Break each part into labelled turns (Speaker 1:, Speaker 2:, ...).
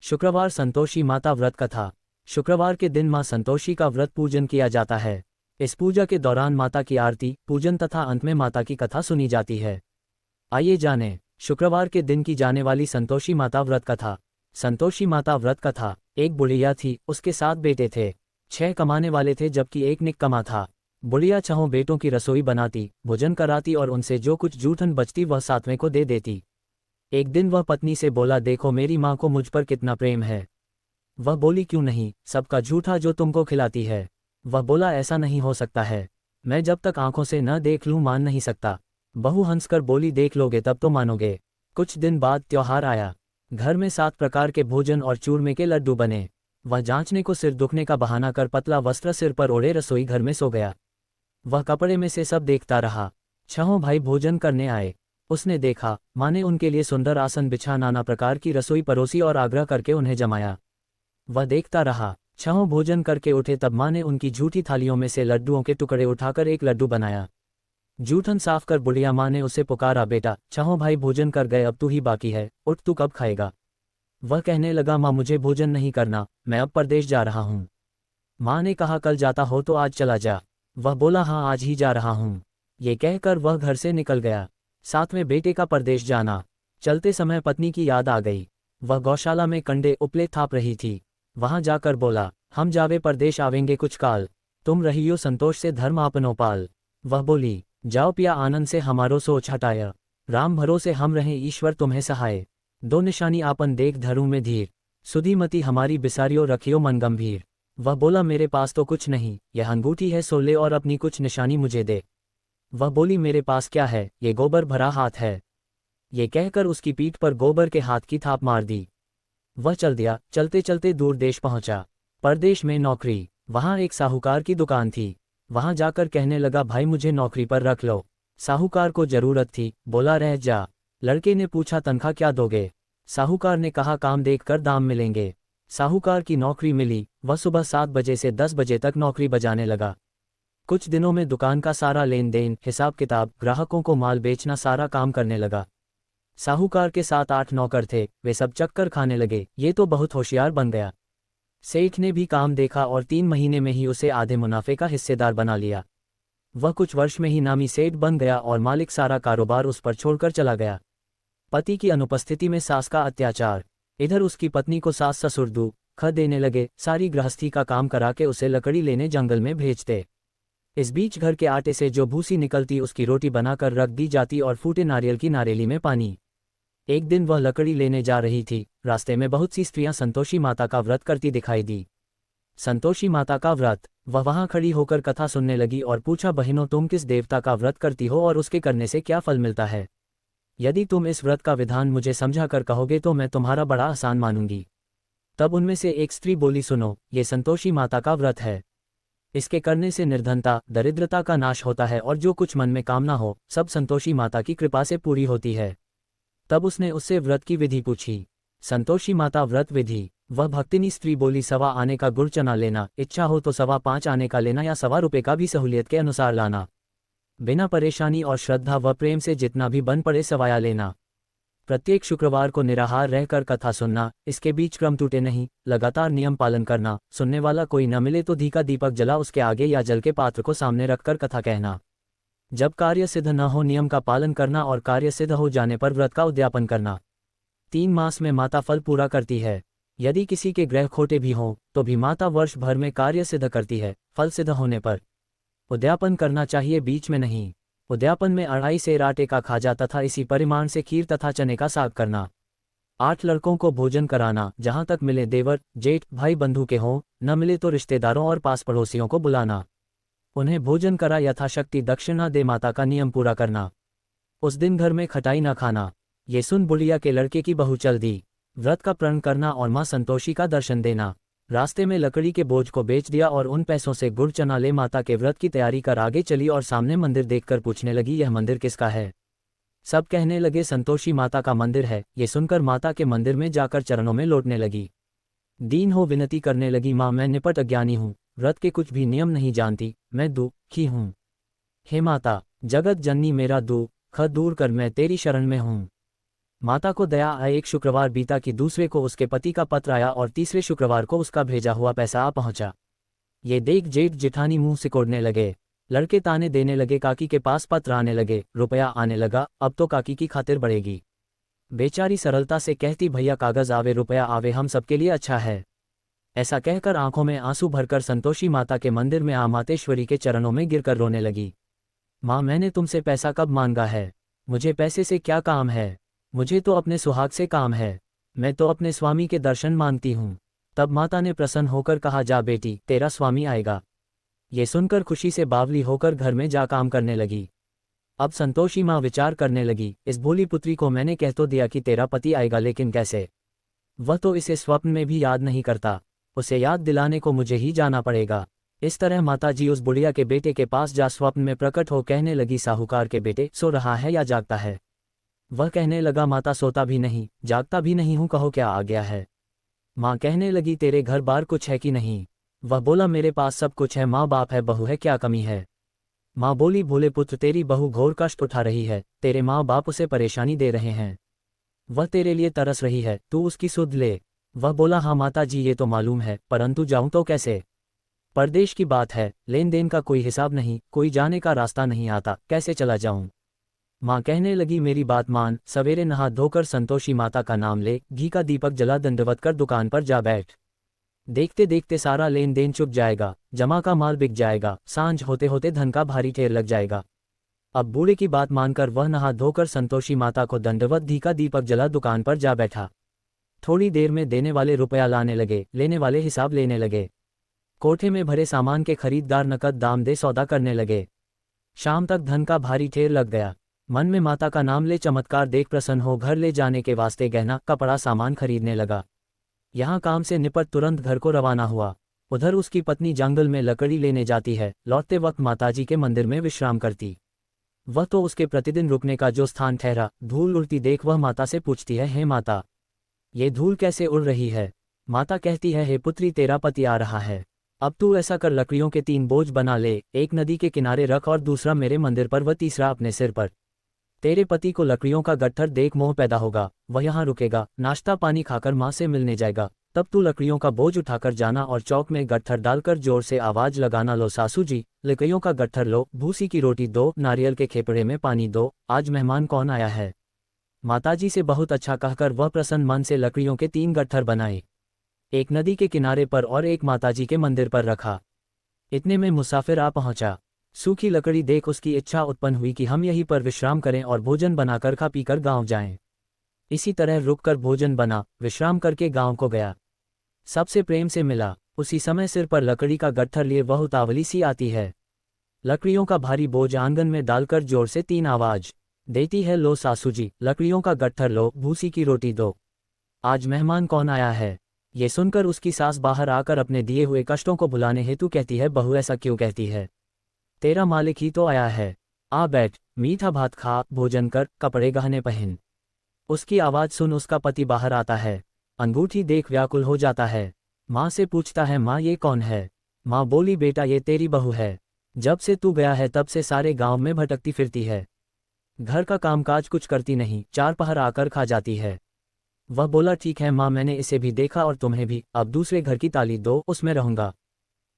Speaker 1: शुक्रवार संतोषी माता व्रत कथा। शुक्रवार के दिन मां संतोषी का व्रत पूजन किया जाता है। इस पूजा के दौरान माता की आरती, पूजन तथा अंत में माता की कथा सुनी जाती है। आइए जानें शुक्रवार के दिन की जाने वाली संतोषी माता व्रत कथा। संतोषी माता व्रत कथा। एक बुढ़िया थी, उसके 7 बेटे थे। 6 कमाने वाले थे जबकि एक निकम्मा था। बुढ़िया 6 बेटों की रसोई बनाती, भोजन कराती और उनसे जो कुछ जूठन बचती वह 7वें को दे देती। एक दिन वह पत्नी से बोला, देखो मेरी माँ को मुझ पर कितना प्रेम है। वह बोली, क्यों नहीं, सबका झूठा जो तुमको खिलाती है। वह बोला, ऐसा नहीं हो सकता है, मैं जब तक आंखों से न देख लूं मान नहीं सकता। बहू हंसकर बोली, देख लोगे तब तो मानोगे। कुछ दिन बाद त्योहार आया। घर में 7 प्रकार के भोजन और चूरमे के लड्डू बने। वह जांचने को सिर दुखने का बहाना कर पतला वस्त्र सिर पर ओढ़े रसोई घर में सो गया। वह कपड़े में से सब देखता रहा। 6 भाई भोजन करने आए। उसने देखा, माँ ने उनके लिए सुंदर आसन बिछा नाना प्रकार की रसोई परोसी और आग्रह करके उन्हें जमाया। वह देखता रहा। 6 भोजन करके उठे तब माँ ने उनकी झूठी थालियों में से लड्डुओं के टुकड़े उठाकर एक लड्डू बनाया। जूठन साफ कर बुढ़िया माँ ने उसे पुकारा, बेटा 6 भाई भोजन कर गए, अब तू ही बाकी है, उठ तू कब खाएगा। वह कहने लगा, माँ मुझे भोजन नहीं करना, मैं अब परदेश जा रहा हूँ। माँ ने कहा, कल जाता हो तो आज चला जा। वह बोला, हाँ आज ही जा रहा हूँ। ये कहकर वह घर से निकल गया। 7वें बेटे का परदेश जाना। चलते समय पत्नी की याद आ गई। वह गौशाला में कंडे उपले थाप रही थी। वहां जाकर बोला, हम जावे परदेश आवेंगे कुछ काल, तुम रहियो संतोष से धर्म आपनो पाल। वह बोली, जाओ पिया आनंद से हमारो सोच हटाया, राम भरोसे हम रहें ईश्वर तुम्हें सहाय। 2 निशानी आपन देख धरू में धीर, सुधीमती हमारी बिसारियो रखियो मन गंभीर। वह बोला, मेरे पास तो कुछ नहीं, यह अंगूठी है सो ले और अपनी कुछ निशानी मुझे दे। वह बोली, मेरे पास क्या है, ये गोबर भरा हाथ है। ये कहकर उसकी पीठ पर गोबर के हाथ की थाप मार दी। वह चल दिया। चलते चलते दूर देश पहुंचा। परदेश में नौकरी। वहां एक साहूकार की दुकान थी। वहां जाकर कहने लगा, भाई मुझे नौकरी पर रख लो। साहूकार को जरूरत थी, बोला रह जा। लड़के ने पूछा, तनख्वाह क्या दोगे। साहूकार ने कहा, काम देखकर दाम मिलेंगे। साहूकार की नौकरी मिली। वह सुबह 7 बजे से 10 बजे तक नौकरी बजाने लगा। कुछ दिनों में दुकान का सारा लेन देन, हिसाब किताब, ग्राहकों को माल बेचना सारा काम करने लगा। साहूकार के 7-8 नौकर थे, वे सब चक्कर खाने लगे, ये तो बहुत होशियार बन गया। सेठ ने भी काम देखा और 3 महीने में ही उसे आधे मुनाफे का हिस्सेदार बना लिया। वह कुछ वर्ष में ही नामी सेठ बन गया और मालिक सारा कारोबार उस पर छोड़कर चला गया। पति की अनुपस्थिति में सास का अत्याचार। इधर उसकी पत्नी को सास ससुर दुख देने लगे, सारी गृहस्थी का काम करा के उसे लकड़ी लेने जंगल में भेजते। इस बीच घर के आटे से जो भूसी निकलती उसकी रोटी बनाकर रख दी जाती और फूटे नारियल की नारेली में पानी। एक दिन वह लकड़ी लेने जा रही थी। रास्ते में बहुत सी स्त्रियां संतोषी माता का व्रत करती दिखाई दी। संतोषी माता का व्रत। वह वहां खड़ी होकर कथा सुनने लगी और पूछा, बहनों तुम किस देवता का व्रत करती हो और उसके करने से क्या फल मिलता है। यदि तुम इस व्रत का विधान मुझे समझा कर कहोगे तो मैं तुम्हारा बड़ा आसान मानूंगी। तब उनमें से एक स्त्री बोली, सुनो, ये संतोषी माता का व्रत है। इसके करने से निर्धनता, दरिद्रता का नाश होता है और जो कुछ मन में कामना हो सब संतोषी माता की कृपा से पूरी होती है। तब उसने उससे व्रत की विधि पूछी। संतोषी माता व्रत विधि। वह भक्तिनी स्त्री बोली, 1.25 आने का गुड़ चना लेना, इच्छा हो तो 5.25 आने का लेना या 1.25 रुपये का भी सहूलियत के अनुसार लाना। बिना परेशानी और श्रद्धा व प्रेम से जितना भी बन पड़े सवाया लेना। प्रत्येक शुक्रवार को निराहार रहकर कथा सुनना, इसके बीच क्रम टूटे नहीं, लगातार नियम पालन करना। सुनने वाला कोई न मिले तो घी का दीपक जला उसके आगे या जल के पात्र को सामने रखकर कथा कहना। जब कार्य सिद्ध न हो नियम का पालन करना और कार्य सिद्ध हो जाने पर व्रत का उद्यापन करना। 3 मास में माता फल पूरा करती है। यदि किसी के ग्रह खोटे भी हों तो भी माता वर्ष भर में कार्य सिद्ध करती है। फल सिद्ध होने पर उद्यापन करना चाहिए, बीच में नहीं। उद्यापन में 2.5 सेर आटे का खाजा तथा इसी परिमाण से खीर तथा चने का साग करना। 8 लड़कों को भोजन कराना, जहां तक मिले देवर जेठ भाई बंधु के हों, न मिले तो रिश्तेदारों और पास पड़ोसियों को बुलाना। उन्हें भोजन करा यथाशक्ति दक्षिणा दे माता का नियम पूरा करना। उस दिन घर में खटाई न खाना। ये सुन बुढ़िया के लड़के की बहू चल दी। व्रत का प्रण करना और मां संतोषी का दर्शन देना। रास्ते में लकड़ी के बोझ को बेच दिया और उन पैसों से गुड़ चना ले माता के व्रत की तैयारी कर आगे चली और सामने मंदिर देखकर पूछने लगी, यह मंदिर किसका है। सब कहने लगे, संतोषी माता का मंदिर है। ये सुनकर माता के मंदिर में जाकर चरणों में लौटने लगी। दीन हो विनती करने लगी, माँ मैं निपट अज्ञानी हूँ, व्रत के कुछ भी नियम नहीं जानती, मैं दुखी हूँ। हे माता, जगत जननी मेरा दुख दूर कर, मैं तेरी शरण में हूँ। माता को दया आई। एक शुक्रवार बीता कि दूसरे को उसके पति का पत्र आया और तीसरे शुक्रवार को उसका भेजा हुआ पैसा आ पहुंचा। ये देख जेठ जेठानी मुंह सिकोड़ने लगे। लड़के ताने देने लगे। काकी के पास पत्र आने लगे, रुपया आने लगा, अब तो काकी की खातिर बढ़ेगी। बेचारी सरलता से कहती, भैया कागज आवे रुपया आवे, हम सबके लिए अच्छा है। ऐसा कहकर आंखों में आंसू भरकर संतोषी माता के मंदिर में मातेश्वरी के चरणों में गिरकर रोने लगी। माँ, मैंने तुमसे पैसा कब मांगा है? मुझे पैसे से क्या काम है? मुझे तो अपने सुहाग से काम है। मैं तो अपने स्वामी के दर्शन मांगती हूँ। तब माता ने प्रसन्न होकर कहा, जा बेटी, तेरा स्वामी आएगा। ये सुनकर खुशी से बावली होकर घर में जा काम करने लगी। अब संतोषी माँ विचार करने लगी, इस भोली पुत्री को मैंने कह तो दिया कि तेरा पति आएगा, लेकिन कैसे? वह तो इसे स्वप्न में भी याद नहीं करता। उसे याद दिलाने को मुझे ही जाना पड़ेगा। इस तरह माताजी उस बुढ़िया के बेटे के पास जा स्वप्न में प्रकट हो कहने लगी, साहूकार के बेटे, सो रहा है या जागता है? वह कहने लगा, माता सोता भी नहीं जागता भी नहीं हूँ, कहो क्या आ गया है? माँ कहने लगी, तेरे घर बार कुछ है कि नहीं? वह बोला, मेरे पास सब कुछ है, माँ बाप है, बहू है, क्या कमी है? माँ बोली, भोले पुत्र, तेरी बहू घोर कष्ट उठा रही है, तेरे माँ बाप उसे परेशानी दे रहे हैं। वह तेरे लिए तरस रही है, तू उसकी सुध ले। वह बोला, हाँ माता जी, ये तो मालूम है, परंतु जाऊं तो कैसे? परदेश की बात है, लेन देन का कोई हिसाब नहीं, कोई जाने का रास्ता नहीं आता, कैसे चला जाऊं? माँ कहने लगी, मेरी बात मान, सवेरे नहा धोकर संतोषी माता का नाम ले, घी का दीपक जला, दंडवत कर दुकान पर जा बैठ। देखते देखते सारा लेन देन चुक जाएगा, जमा का माल बिक जाएगा, सांझ होते होते धन का भारी ढेर लग जाएगा। अब बूढ़े की बात मानकर वह नहा धोकर संतोषी माता को दंडवत घी का दीपक जला दुकान पर जा बैठा। थोड़ी देर में देने वाले रुपया लाने लगे, लेने वाले हिसाब लेने लगे। कोठे में भरे सामान के खरीददार नकद दाम दे सौदा करने लगे। शाम तक धन का भारी ढेर लग गया। मन में माता का नाम ले चमत्कार देख प्रसन्न हो घर ले जाने के वास्ते गहना कपड़ा सामान खरीदने लगा। यहाँ काम से निपट तुरंत घर को रवाना हुआ। उधर उसकी पत्नी जंगल में लकड़ी लेने जाती है, लौटते वक्त माताजी के मंदिर में विश्राम करती। वह तो उसके प्रतिदिन रुकने का जो स्थान ठहरा, धूल उड़ती देख वह माता से पूछती है, हे माता, ये धूल कैसे उड़ रही है? माता कहती है, हे पुत्री, तेरा पति आ रहा है। अब तू ऐसा कर, लकड़ियों के 3 बोझ बना ले, एक नदी के किनारे रख और दूसरा मेरे मंदिर पर व तीसरा अपने सिर पर। तेरे पति को लकड़ियों का गट्ठर देख मोह पैदा होगा, वह यहाँ रुकेगा, नाश्ता पानी खाकर माँ से मिलने जाएगा। तब तू लकड़ियों का बोझ उठाकर जाना और चौक में गट्ठर डालकर जोर से आवाज लगाना, लो सासू जी, लकड़ियों का गट्ठर लो, भूसी की रोटी दो, नारियल के खेपड़े में पानी दो, आज मेहमान कौन आया है? माताजी से बहुत अच्छा कहकर वह प्रसन्न मन से लकड़ियों के 3 गट्ठर बनाए, एक नदी के किनारे पर और एक माताजी के मंदिर पर रखा। इतने में मुसाफिर आ पहुंचा। सूखी लकड़ी देख उसकी इच्छा उत्पन्न हुई कि हम यहीं पर विश्राम करें और भोजन बनाकर खा पीकर गांव जाएं। इसी तरह रुककर भोजन बना, विश्राम करके गांव को गया। सबसे प्रेम से मिला। उसी समय सिर पर लकड़ी का गट्ठर लिए वह उतावली सी आती है। लकड़ियों का भारी बोझ आंगन में डालकर जोर से 3 आवाज देती है, लो सासू जी, लकड़ियों का गट्ठर लो, भूसी की रोटी दो, आज मेहमान कौन आया है? ये सुनकर उसकी सास बाहर आकर अपने दिए हुए कष्टों को भुलाने हेतु कहती है, बहू ऐसा क्यों कहती है? तेरा मालिक ही तो आया है, आ बैठ, मीठा भात खा, भोजन कर, कपड़े गहने पहन। उसकी आवाज सुन उसका पति बाहर आता है। अंगूठी देख व्याकुल हो जाता है। माँ से पूछता है, माँ ये कौन है? माँ बोली, बेटा ये तेरी बहू है, जब से तू गया है तब से सारे गांव में भटकती फिरती है, घर का कामकाज कुछ करती नहीं, 4 पहर आकर खा जाती है। वह बोला, ठीक है माँ, मैंने इसे भी देखा और तुम्हें भी, अब दूसरे घर की ताली दो, उसमें रहूंगा।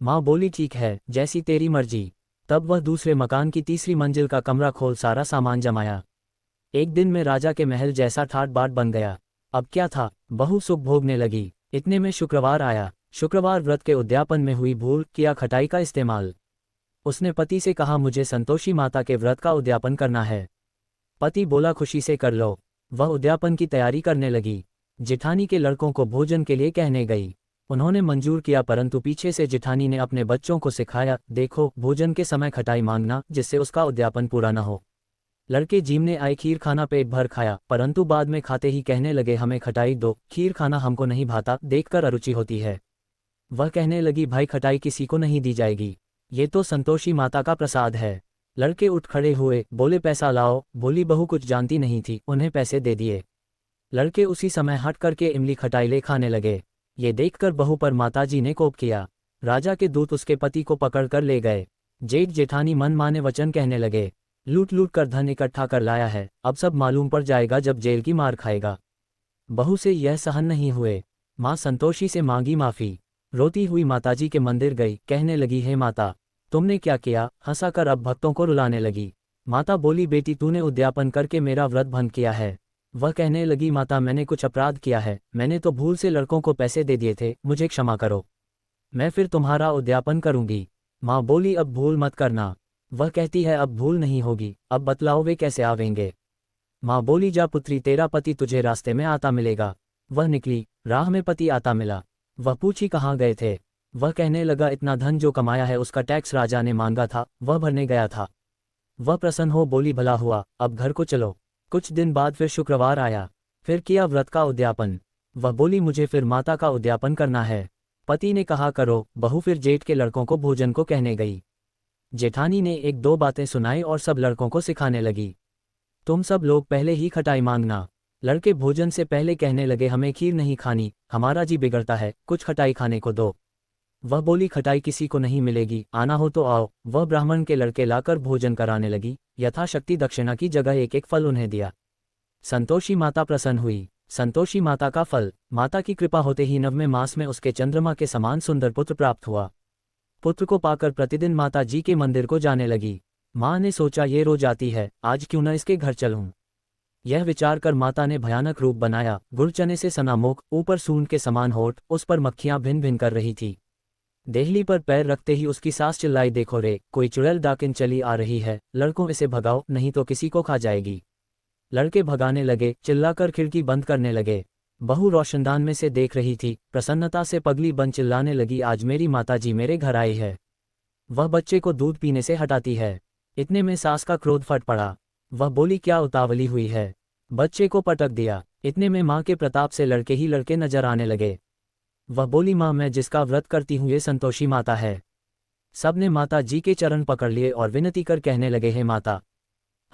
Speaker 1: माँ बोली, ठीक है, जैसी तेरी मर्जी। तब वह दूसरे मकान की तीसरी मंजिल का कमरा खोल सारा सामान जमाया। एक दिन में राजा के महल जैसा ठाट बाट बन गया। अब क्या था, बहू सुख भोगने लगी। इतने में शुक्रवार आया। शुक्रवार व्रत के उद्यापन में हुई भूल, किया खटाई का इस्तेमाल। उसने पति से कहा, मुझे संतोषी माता के व्रत का उद्यापन करना है। पति बोला, खुशी से कर लो। वह उद्यापन की तैयारी करने लगी। जिठानी के लड़कों को भोजन के लिए कहने गई। उन्होंने मंजूर किया, परंतु पीछे से जिठानी ने अपने बच्चों को सिखाया, देखो भोजन के समय खटाई मांगना, जिससे उसका उद्यापन पूरा न हो। लड़के जीमने आए, खीर खाना पेट भर खाया, परंतु बाद में खाते ही कहने लगे, हमें खटाई दो, खीर खाना हमको नहीं भाता, देखकर अरुचि होती है। वह कहने लगी, भाई खटाई किसी को नहीं दी जाएगी, ये तो संतोषी माता का प्रसाद है। लड़के उठ खड़े हुए, बोले, पैसा लाओ। बोली बहू कुछ जानती नहीं थी, उन्हें पैसे दे दिए। लड़के उसी समय हट करके इमली खटाई ले खाने लगे। ये देखकर बहू पर माताजी ने कोप किया। राजा के दूत उसके पति को पकड़ कर ले गए। जेठ जेठानी मन माने वचन कहने लगे। लूट लूट कर धन इकट्ठा कर लाया है, अब सब मालूम पड़ जाएगा जब जेल की मार खाएगा। बहू से यह सहन नहीं हुए, माँ संतोषी से मांगी माफ़ी। रोती हुई माताजी के मंदिर गई, कहने लगी, हे माता, तुमने क्या किया? हंसाकर अब भक्तों को रुलाने लगी। माता बोली, बेटी तूने उद्यापन करके मेरा व्रत भंग किया है। वह कहने लगी, माता मैंने कुछ अपराध किया है, मैंने तो भूल से लड़कों को पैसे दे दिए थे, मुझे क्षमा करो, मैं फिर तुम्हारा उद्यापन करूंगी। माँ बोली, अब भूल मत करना। वह कहती है, अब भूल नहीं होगी, अब बतलाओ वे कैसे आवेंगे? माँ बोली, जा पुत्री, तेरा पति तुझे रास्ते में आता मिलेगा। वह निकली, राह में पति आता मिला। वह पूछी, कहाँ गए थे? वह कहने लगा, इतना धन जो कमाया है उसका टैक्स राजा ने मांगा था, वह भरने गया था। वह प्रसन्न हो बोली, भला हुआ, अब घर को चलो। कुछ दिन बाद फिर शुक्रवार आया, फिर किया व्रत का उद्यापन। वह बोली, मुझे फिर माता का उद्यापन करना है। पति ने कहा, करो। बहू फिर जेठ के लड़कों को भोजन को कहने गई। जेठानी ने एक दो बातें सुनाई और सब लड़कों को सिखाने लगी, तुम सब लोग पहले ही खटाई मांगना। लड़के भोजन से पहले कहने लगे, हमें खीर नहीं खानी, हमारा जी बिगड़ता है, कुछ खटाई खाने को दो। वह बोली, खटाई किसी को नहीं मिलेगी, आना हो तो आओ। वह ब्राह्मण के लड़के लाकर भोजन कराने लगी, यथाशक्ति दक्षिणा की जगह एक एक फल उन्हें दिया। संतोषी माता प्रसन्न हुई। संतोषी माता का फल, माता की कृपा होते ही 9वें मास में उसके चंद्रमा के समान सुंदर पुत्र प्राप्त हुआ। पुत्र को पाकर प्रतिदिन माता जी के मंदिर को जाने लगी। माँ ने सोचा, ये रोज आती है, आज क्यों न इसके घर चलूं। यह विचार कर माता ने भयानक रूप बनाया, गुड़ चने से सना मुख, ऊपर सूंड के समान होठ, उस पर मक्खियां भिन भिन कर रही थी। देहली पर पैर रखते ही उसकी सास चिल्लाई, देखो रे, कोई चुड़ैल डाकिन चली आ रही है, लड़कों इसे भगाओ, नहीं तो किसी को खा जाएगी। लड़के भगाने लगे, चिल्लाकर खिड़की बंद करने लगे। बहू रोशनदान में से देख रही थी, प्रसन्नता से पगली बन चिल्लाने लगी, आज मेरी माताजी मेरे घर आई है, वह बच्चे को दूध पीने से हटाती है। इतने में सास का क्रोध फट पड़ा। वह बोली, क्या उतावली हुई है? बच्चे को पटक दिया। इतने में माँ के प्रताप से लड़के ही लड़के नजर आने लगे। वह बोली, माँ मैं जिसका व्रत करती हूँ ये संतोषी माता है। सब ने माता जी के चरण पकड़ लिए और विनती कर कहने लगे, हे माता,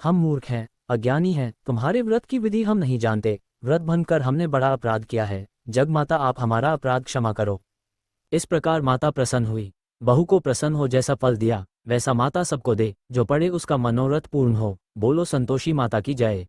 Speaker 1: हम मूर्ख हैं, अज्ञानी हैं, तुम्हारे व्रत की विधि हम नहीं जानते, व्रत भंग कर हमने बड़ा अपराध किया है, जग माता आप हमारा अपराध क्षमा करो। इस प्रकार माता प्रसन्न हुई। बहू को प्रसन्न हो जैसा फल दिया वैसा माता सबको दे, जो पढ़े उसका मनोरथ पूर्ण हो। बोलो संतोषी माता की जय।